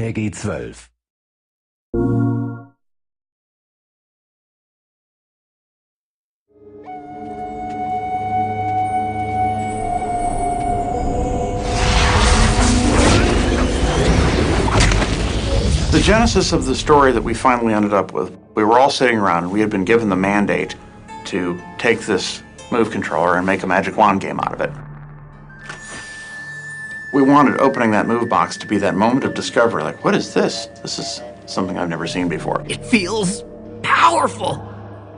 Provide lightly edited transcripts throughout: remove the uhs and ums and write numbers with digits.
PEGI 12. The genesis of the story that we finally ended up with, we were all sitting around and we had been given the mandate to take this move controller and make a magic wand game out of it. We wanted opening that move box to be that moment of discovery, like, what is this? This is something I've never seen before. It feels powerful.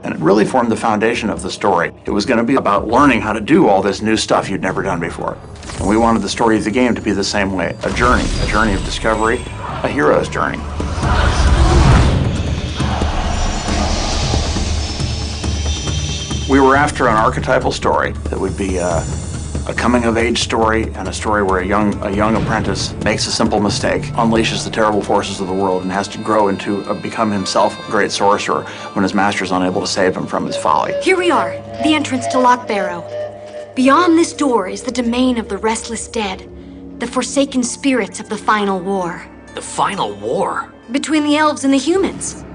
And it really formed the foundation of the story. It was going to be about learning how to do all this new stuff you'd never done before. And we wanted the story of the game to be the same way, a journey of discovery, a hero's journey. We were after an archetypal story that would be a coming-of-age story and a story where a young apprentice makes a simple mistake, unleashes the terrible forces of the world, and has to grow into become himself a great sorcerer when his master is unable to save him from his folly. Here we are, the entrance to Lockbarrow. Beyond this door is the domain of the restless dead, the forsaken spirits of the final war. The final war? Between the elves and the humans.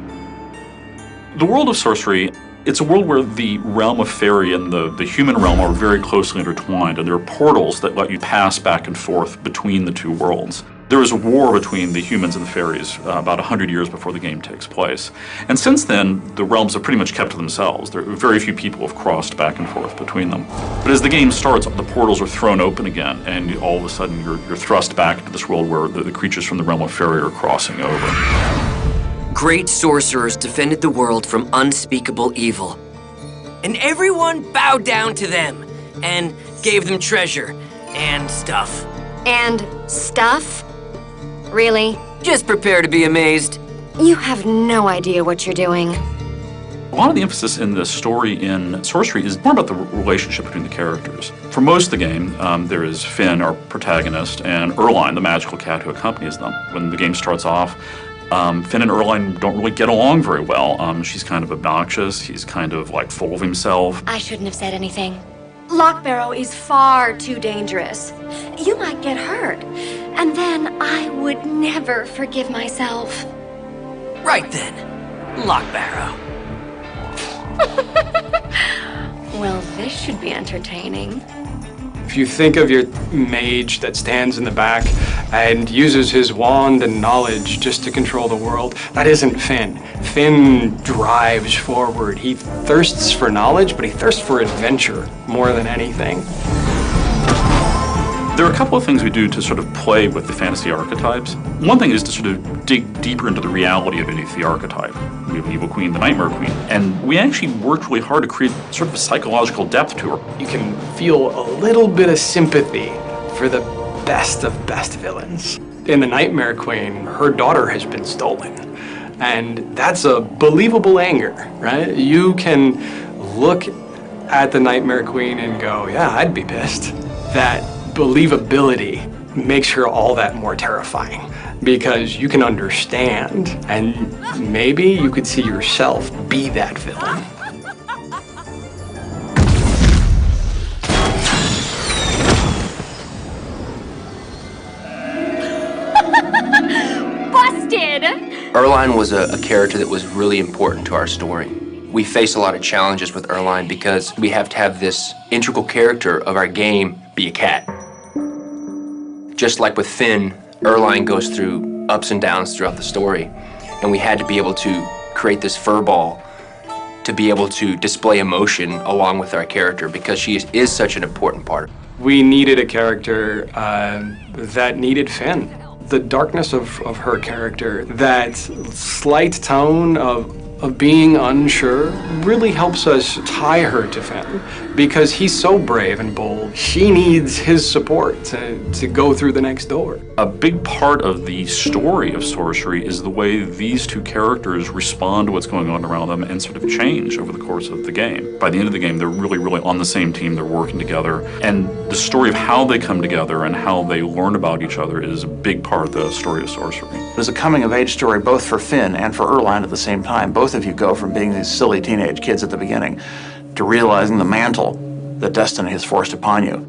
The world of sorcery, it's a world where the realm of fairy and the human realm are very closely intertwined, and there are portals that let you pass back and forth between the two worlds. There is a war between the humans and the fairies about 100 years before the game takes place. And since then, the realms have pretty much kept to themselves. There are very few people have crossed back and forth between them. But as the game starts, the portals are thrown open again, and all of a sudden you're thrust back into this world where the creatures from the realm of fairy are crossing over. Great sorcerers defended the world from unspeakable evil. And everyone bowed down to them and gave them treasure and stuff. And stuff? Really? Just prepare to be amazed. You have no idea what you're doing. A lot of the emphasis in the story in Sorcery is more about the relationship between the characters. For most of the game, there is Finn, our protagonist, and Erline, the magical cat who accompanies them. When the game starts off, Finn and Erline don't really get along very well. She's kind of obnoxious, he's kind of like full of himself. I shouldn't have said anything. Lockbarrow is far too dangerous. You might get hurt, and then I would never forgive myself. Right then, Lockbarrow. Well, this should be entertaining. If you think of your mage that stands in the back and uses his wand and knowledge just to control the world, that isn't Finn. Finn drives forward. He thirsts for knowledge, but he thirsts for adventure more than anything. There are a couple of things we do to sort of play with the fantasy archetypes. One thing is to sort of dig deeper into the reality of the archetype. We have an evil queen, the Nightmare Queen, and we actually worked really hard to create sort of a psychological depth to her. You can feel a little bit of sympathy for the best of best villains. In the Nightmare Queen, her daughter has been stolen, and that's a believable anger, right? You can look at the Nightmare Queen and go, yeah, I'd be pissed. That believability makes her all that more terrifying because you can understand, and maybe you could see yourself be that villain. Busted! Erline was a character that was really important to our story. We face a lot of challenges with Erline because we have to have this integral character of our game be a cat. Just like with Finn, Erline goes through ups and downs throughout the story, and we had to be able to create this furball to be able to display emotion along with our character because she is such an important part. We needed a character that needed Finn. The darkness of her character, that slight tone of being unsure, really helps us tie her to Finn because he's so brave and bold. She needs his support to go through the next door. A big part of the story of Sorcery is the way these two characters respond to what's going on around them and sort of change over the course of the game. By the end of the game, they're really, really on the same team, they're working together, and the story of how they come together and how they learn about each other is a big part of the story of Sorcery. It was a coming-of-age story both for Finn and for Erline at the same time. Both of you go from being these silly teenage kids at the beginning to realizing the mantle that destiny has forced upon you.